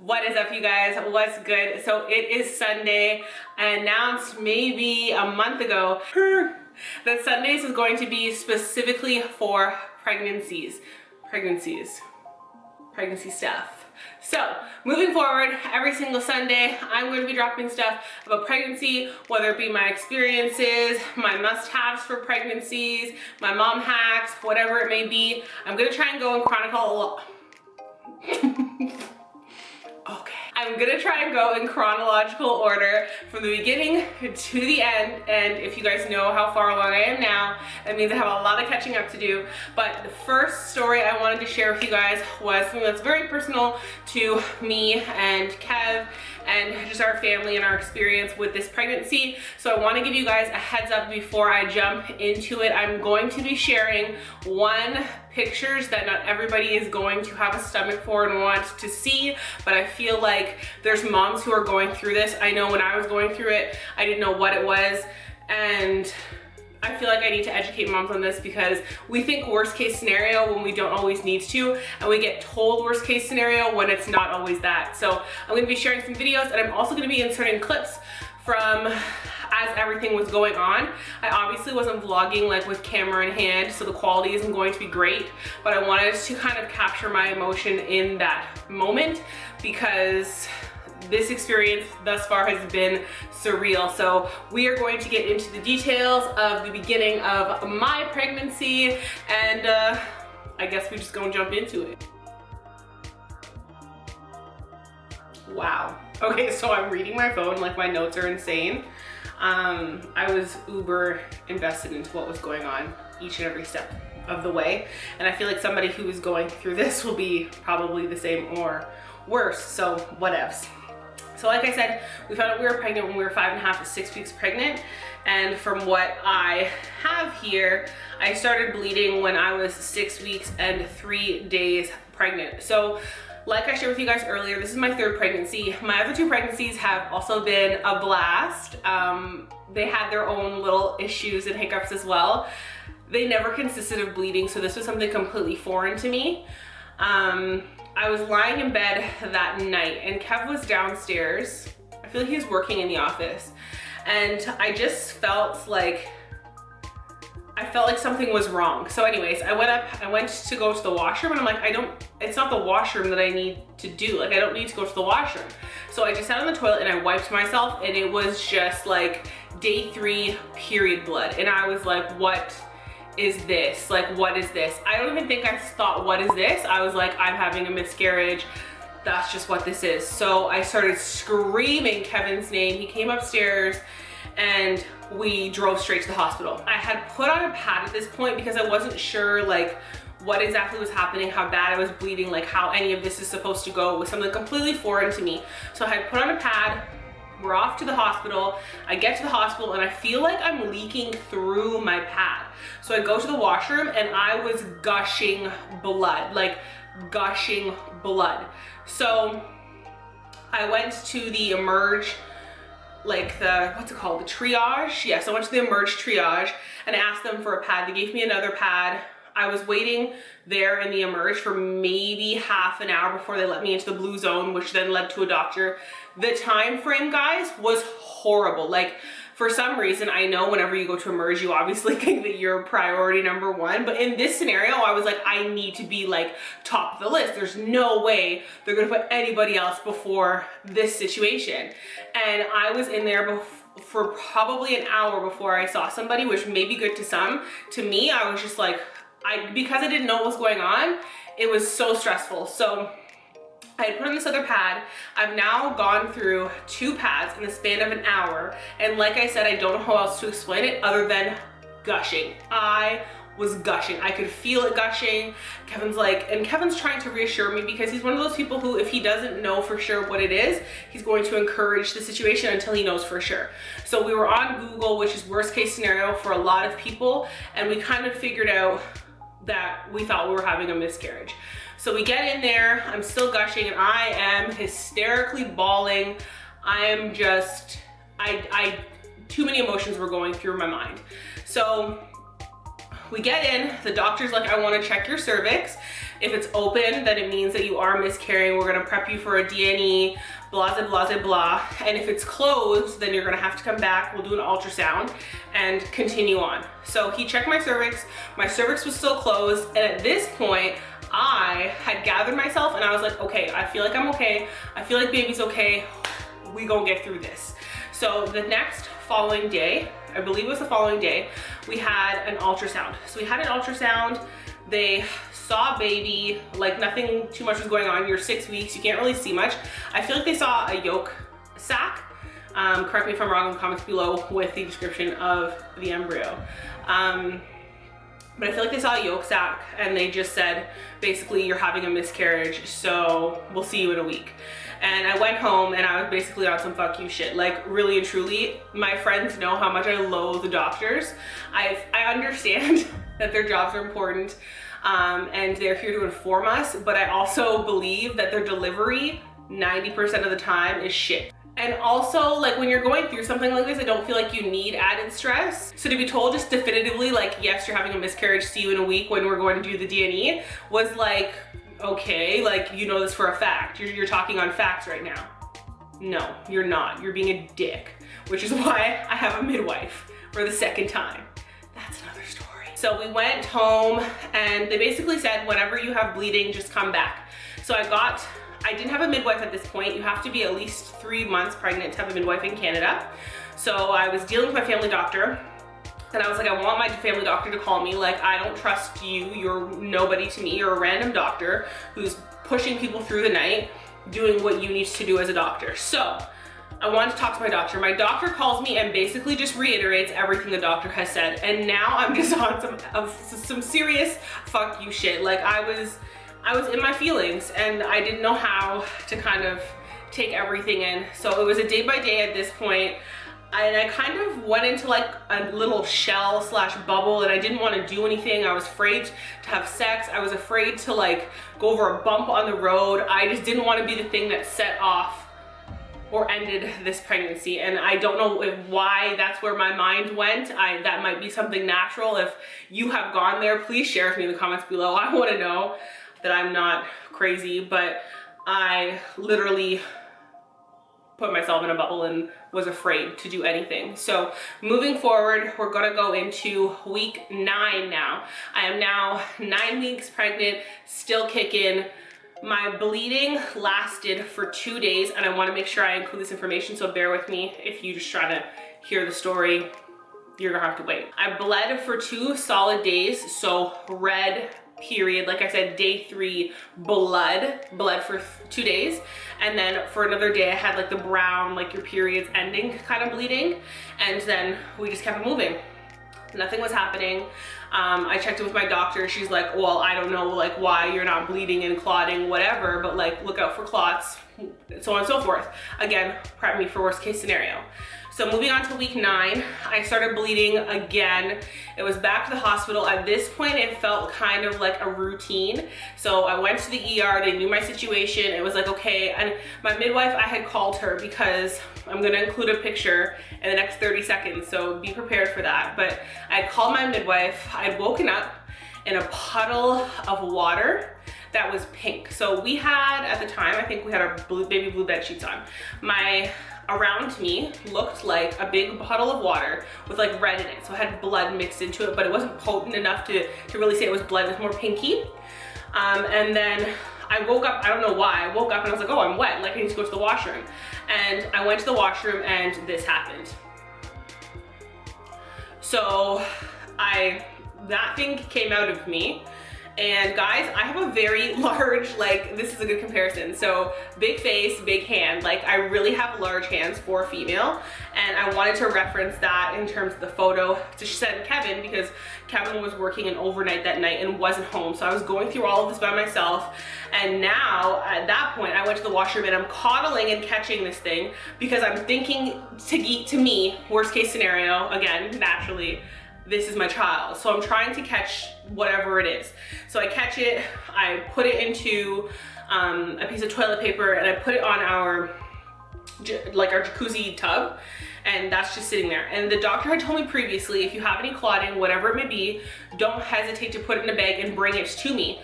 What is up, you guys? What's good? So it is Sunday, and announced maybe a month ago that Sundays is going to be specifically for pregnancy stuff. So moving forward, every single Sunday, I'm going to be dropping stuff about pregnancy, whether it be my experiences, my must-haves for pregnancies, my mom hacks, whatever it may be. I'm going to try and go in I'm gonna try and go in chronological order from the beginning to the end, and if you guys know how far along I am now, that means I have a lot of catching up to do. But the first story I wanted to share with you guys was something that's very personal to me and Kev and just our family and our experience with this pregnancy. So I want to give you guys a heads up before I jump into it. I'm going to be sharing pictures that not everybody is going to have a stomach for and want to see, but I feel like there's moms who are going through this. I know when I was going through it, I didn't know what it was, and I feel like I need to educate moms on this because we think worst case scenario when we don't always need to, and we get told worst case scenario when it's not always that. So I'm going to be sharing some videos, and I'm also going to be inserting clips from as everything was going on. I obviously wasn't vlogging like with camera in hand, so the quality isn't going to be great, but I wanted to kind of capture my emotion in that moment because this experience thus far has been surreal. So we are going to get into the details of the beginning of my pregnancy, and I guess we just gonna jump into it. Wow. Okay, so I'm reading my phone, like my notes are insane. I was uber invested into what was going on each and every step of the way, and I feel like somebody who is going through this will be probably the same or worse, so whatevs. So like I said, we found out we were pregnant when we were 5.5 to 6 weeks pregnant, and from what I have here, I started bleeding when I was 6 weeks and 3 days pregnant. So like I shared with you guys earlier, this is my third pregnancy. My other two pregnancies have also been a blast. They had their own little issues and hiccups as well. They never consisted of bleeding, so this was something completely foreign to me. I was lying in bed that night, and Kev was downstairs. I feel like he was working in the office, and I just felt like something was wrong. So anyways, I went to go to the washroom, and I'm like, it's not the washroom that I need to do. Like, I don't need to go to the washroom. So I just sat on the toilet and I wiped myself, and it was just like day 3 period blood. And I was like, what is this? Like, what is this? I don't even think I thought, what is this? I was like, I'm having a miscarriage. That's just what this is. So I started screaming Kevin's name. He came upstairs and we drove straight to the hospital. I had put on a pad at this point because I wasn't sure like what exactly was happening, how bad I was bleeding, like how any of this is supposed to go. It was something completely foreign to me. So I had put on a pad. We're off to the hospital. I get to the hospital and I feel like I'm leaking through my pad. So I go to the washroom and I was gushing blood, like gushing blood. So I went to the Emerge, like the, what's it called? The triage? Yes, I went to the Emerge triage and asked them for a pad. They gave me another pad. I was waiting there in the Emerge for maybe half an hour before they let me into the blue zone, which then led to a doctor. The time frame, guys, was horrible. Like, for some reason, I know whenever you go to Emerge, you obviously think that you're priority number 1, but in this scenario, I was like, I need to be like top of the list. There's no way they're gonna put anybody else before this situation. And I was in there for probably an hour before I saw somebody, which may be good to some. To me, I was just like, because I didn't know what was going on, it was so stressful. So I had put on this other pad. I've now gone through 2 pads in the span of an hour. And like I said, I don't know how else to explain it other than gushing. I was gushing. I could feel it gushing. Kevin's trying to reassure me because he's one of those people who, if he doesn't know for sure what it is, he's going to encourage the situation until he knows for sure. So we were on Google, which is worst case scenario for a lot of people, and we kind of figured out that we thought we were having a miscarriage. So we get in there, I'm still gushing, and I am hysterically bawling. I am just, too many emotions were going through my mind. So we get in, the doctor's like, I want to check your cervix. If it's open, then it means that you are miscarrying. We're gonna prep you for a D&E, blah, blah, blah, blah. And if it's closed, then you're gonna have to come back. We'll do an ultrasound and continue on. So he checked my cervix. My cervix was still closed. And at this point, I had gathered myself and I was like, okay, I feel like I'm okay. I feel like baby's okay. We gonna get through this. So the next following day, I believe it was the following day, we had an ultrasound. So we had an ultrasound. They saw baby, like nothing too much was going on. You're 6 weeks, you can't really see much. I feel like they saw a yolk sac. Correct me if I'm wrong in the comments below with the description of the embryo. But I feel like they saw a yolk sac and they just said, basically, you're having a miscarriage, so we'll see you in a week. And I went home and I was basically on some fuck you shit. Like, really and truly, my friends know how much I loathe the doctors. I understand that their jobs are important and they're here to inform us, but I also believe that their delivery 90% of the time is shit. And also, like, when you're going through something like this, I don't feel like you need added stress. So to be told just definitively, like, yes, you're having a miscarriage, see you in a week when we're going to do the D&E, was like, okay, like, you know this for a fact. You're talking on facts right now. No, you're not. You're being a dick, which is why I have a midwife for the second time. That's another story. So we went home and they basically said, whenever you have bleeding, just come back. So I didn't have a midwife at this point. You have to be at least 3 months pregnant to have a midwife in Canada. So I was dealing with my family doctor and I was like, I want my family doctor to call me. Like, I don't trust you. You're nobody to me. You're a random doctor who's pushing people through the night, doing what you need to do as a doctor. So I wanted to talk to my doctor. My doctor calls me and basically just reiterates everything the doctor has said. And now I'm just on some serious fuck you shit. Like, I was in my feelings and I didn't know how to kind of take everything in. So it was a day by day at this point. And I kind of went into like a little shell / bubble and I didn't want to do anything. I was afraid to have sex. I was afraid to like go over a bump on the road. I just didn't want to be the thing that set off or ended this pregnancy. And I don't know why that's where my mind went. That might be something natural. If you have gone there, please share with me in the comments below. I want to know that I'm not crazy, but I literally put myself in a bubble and was afraid to do anything. So moving forward, we're gonna go into week 9 now. I am now 9 weeks pregnant, still kicking. My bleeding lasted for 2 days and I wanna make sure I include this information, so bear with me. If you just try to hear the story, you're gonna have to wait. I bled for 2 solid days, so red period, like I said, day 3, bled for 2 days, and then for another day I had like the brown, like your period's ending kind of bleeding, and then we just kept moving. Nothing was happening. I checked it with my doctor. She's like, well, I don't know like why you're not bleeding and clotting, whatever, but like look out for clots, so on and so forth. Again, prep me for worst case scenario. So moving on to week 9, I started bleeding again. It was back to the hospital. At this point, it felt kind of like a routine. So I went to the ER, they knew my situation. It was like, okay, and my midwife, I had called her because I'm gonna include a picture in the next 30 seconds, so be prepared for that. But I called my midwife. I'd woken up in a puddle of water that was pink. So we had, at the time, I think we had our baby blue bed sheets on. Around me looked like a big puddle of water with like red in it. So it had blood mixed into it, but it wasn't potent enough to really say it was blood. It was more pinky. And then I woke up, I don't know why, I woke up and I was like, oh, I'm wet, like I need to go to the washroom. And I went to the washroom and this happened. So that thing came out of me. And guys, I have a very large, like, this is a good comparison. So big face, big hand. Like, I really have large hands for a female. And I wanted to reference that in terms of the photo to send Kevin, because Kevin was working an overnight that night and wasn't home. So I was going through all of this by myself. And now at that point, I went to the washroom and I'm coddling and catching this thing because I'm thinking to me, worst case scenario, again, naturally, this is my child. So I'm trying to catch whatever it is. So I catch it, I put it into a piece of toilet paper and I put it on our like our jacuzzi tub, and that's just sitting there. And the doctor had told me previously, if you have any clotting, whatever it may be, don't hesitate to put it in a bag and bring it to me.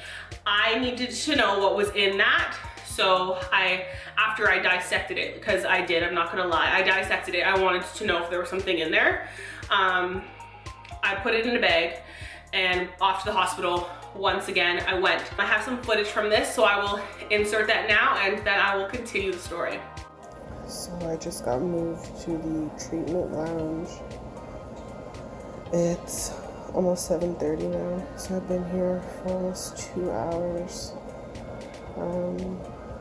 I needed to know what was in that. So after I dissected it, because I did, I'm not gonna lie, I dissected it. I wanted to know if there was something in there. I put it in a bag and off to the hospital. Once again, I went. I have some footage from this, so I will insert that now and then I will continue the story. So I just got moved to the treatment lounge. It's almost 7:30 now, so I've been here for almost 2 hours.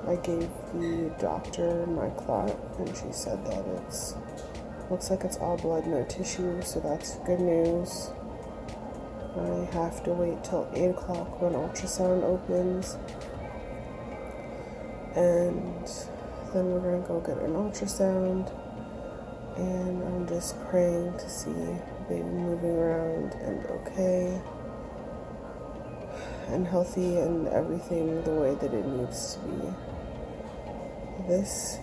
I gave the doctor my clot, and she said that looks like it's all blood, no tissue, so that's good news. I have to wait till 8 o'clock when ultrasound opens, and then we're gonna go get an ultrasound, and I'm just praying to see baby moving around and okay and healthy and everything the way that it needs to be. This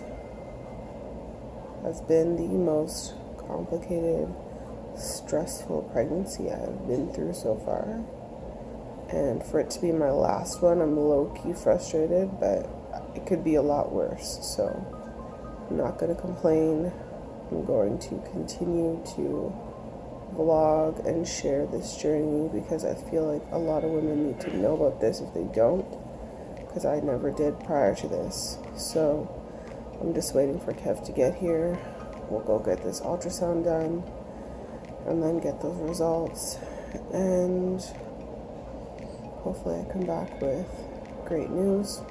has been the most complicated, stressful pregnancy I've been through so far, and for it to be my last one, I'm low-key frustrated, but it could be a lot worse, so I'm not going to complain. I'm going to continue to vlog and share this journey because I feel like a lot of women need to know about this if they don't, because I never did prior to this. So I'm just waiting for Kev to get here. We'll go get this ultrasound done and then get those results, and hopefully I come back with great news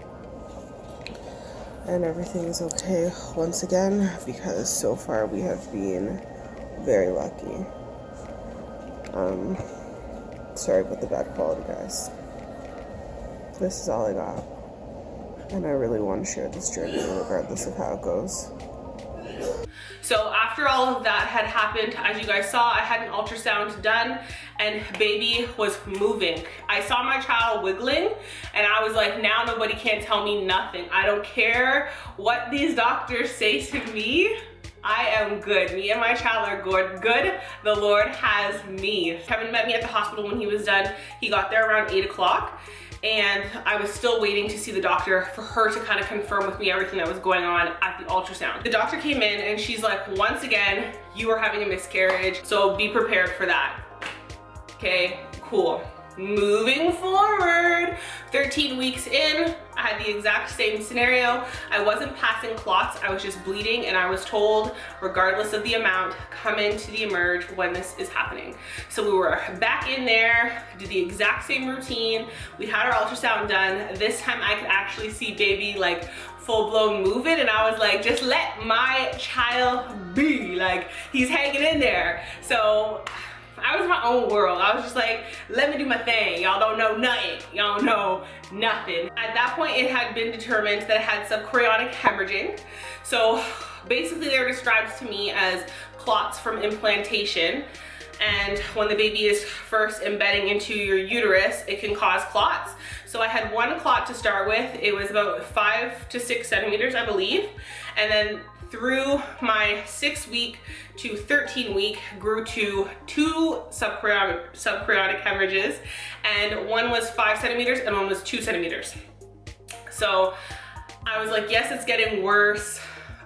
and everything is okay once again, because so far we have been very lucky. Sorry about the bad quality, guys. This is all I got, and I really want to share this journey regardless of how it goes. So after all of that had happened, as you guys saw, I had an ultrasound done and baby was moving. I saw my child wiggling and I was like, now nobody can tell me nothing. I don't care what these doctors say to me. I am good. Me and my child are good. The Lord has me. Kevin met me at the hospital when he was done. He got there around 8 o'clock. And I was still waiting to see the doctor for her to kind of confirm with me everything that was going on at the ultrasound. The doctor came in and she's like, once again, you are having a miscarriage, so be prepared for that. Okay, cool. Moving forward, 13 weeks in, I had the exact same scenario. I wasn't passing clots, I was just bleeding, and I was told, regardless of the amount, come into the emerge when this is happening. So we were back in there, did the exact same routine. We had our ultrasound done. This time I could actually see baby like full-blown moving, and I was like, just let my child be, like he's hanging in there. So I was in my own world. I was just like, let me do my thing. Y'all don't know nothing. Y'all don't know nothing. At that point, it had been determined that I had subchorionic hemorrhaging. So basically they were described to me as clots from implantation. And when the baby is first embedding into your uterus, it can cause clots. So I had one clot to start with. It was about 5 to 6 centimeters, I believe. And then through my 6-week to 13-week grew to 2 subchorionic hemorrhages, and one was 5 centimeters and one was 2 centimeters. So I was like, yes, it's getting worse,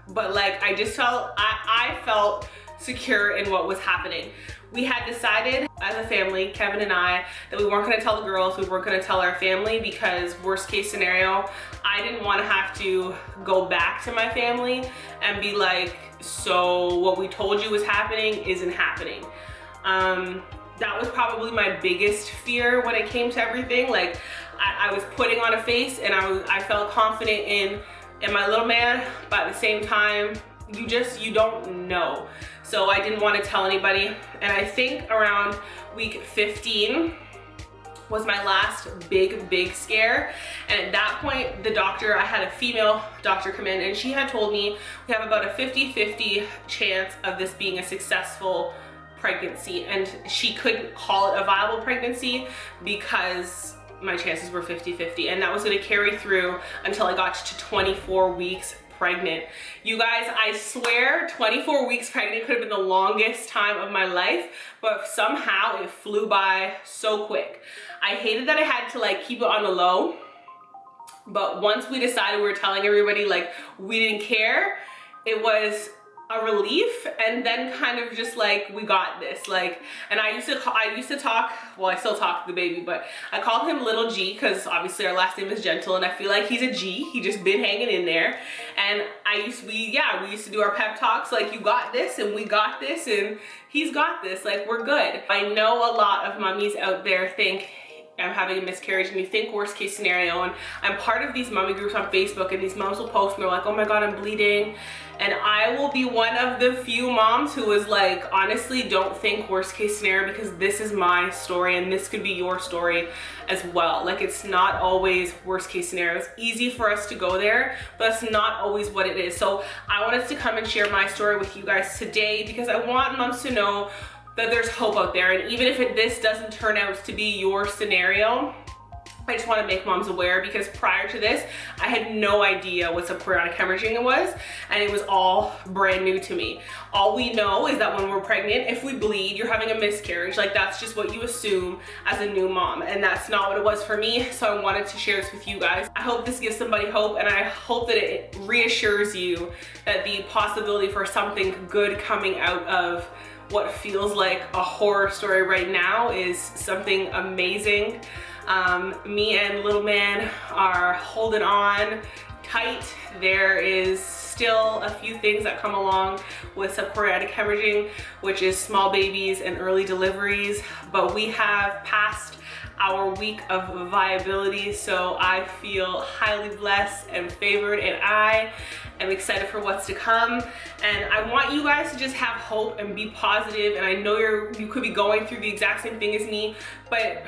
but like I just felt, I felt secure in what was happening. We had decided as a family, Kevin and I, that we weren't gonna tell the girls, we weren't gonna tell our family, because worst case scenario, I didn't wanna have to go back to my family and be like, so what we told you was happening isn't happening. That was probably my biggest fear when it came to everything. Like I was putting on a face and I felt confident in my little man, but at the same time, you don't know. So I didn't want to tell anybody. And I think around week 15 was my last big scare. And at that point, the doctor, I had a female doctor come in and she had told me we have about a 50-50 chance of this being a successful pregnancy. And she couldn't call it a viable pregnancy because my chances were 50-50, and that was going to carry through until I got to 24 weeks pregnant. You guys, I swear 24 weeks pregnant could have been the longest time of my life, but somehow it flew by so quick. I hated that I had to like keep it on the low, but once we decided we were telling everybody like we didn't care, it was a relief, and then kind of just like, we got this. Like, and I used to talk, well, I still talk to the baby, but I call him little G because obviously our last name is Gentle, and I feel like he's a G. He just been hanging in there. And we used to do our pep talks like, you got this, and we got this, and he's got this, like, we're good. I know a lot of mummies out there think I'm having a miscarriage and you think worst case scenario, and I'm part of these mommy groups on Facebook, and these moms will post and they're like, oh my god, I'm bleeding. And I will be one of the few moms who is like, honestly, don't think worst case scenario, because this is my story and this could be your story as well. Like, it's not always worst case scenario. It's easy for us to go there, but it's not always what it is. So I wanted to come and share my story with you guys today, because I want moms to know that there's hope out there. And even if this doesn't turn out to be your scenario, I just want to make moms aware, because prior to this, I had no idea what subchorionic hemorrhaging was, and it was all brand new to me. All we know is that when we're pregnant, if we bleed, you're having a miscarriage. Like, that's just what you assume as a new mom, and that's not what it was for me. So I wanted to share this with you guys. I hope this gives somebody hope, and I hope that it reassures you that the possibility for something good coming out of what feels like a horror story right now is something amazing. Me and little man are holding on tight. There is still a few things that come along with subchorionic hemorrhaging, which is small babies and early deliveries, but we have passed our week of viability, so I feel highly blessed and favored, and I am excited for what's to come. And I want you guys to just have hope and be positive. And I know you could be going through the exact same thing as me, but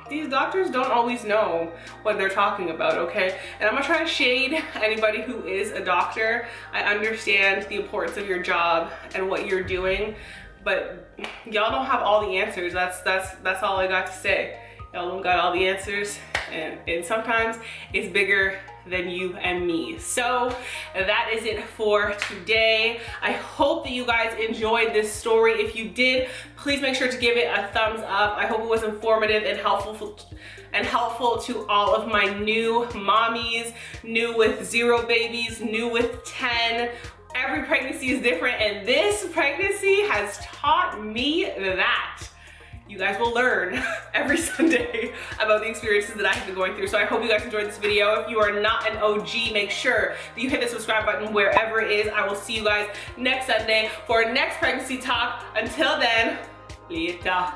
these doctors don't always know what they're talking about, okay? And I'm not trying to shade anybody who is a doctor. I understand the importance of your job and what you're doing, but y'all don't have all the answers. That's all I got to say. Y'all don't got all the answers, and sometimes it's bigger than you and me. So that is it for today. I hope that you guys enjoyed this story. If you did, please make sure to give it a thumbs up. I hope it was informative and helpful to all of my new mommies, new with 0 babies, new with 10. Every pregnancy is different, and this pregnancy has taught me that you guys will learn every Sunday about the experiences that I have been going through. So I hope you guys enjoyed this video. If you are not an OG, make sure that you hit the subscribe button wherever it is. I will see you guys next Sunday for our next pregnancy talk. Until then, later.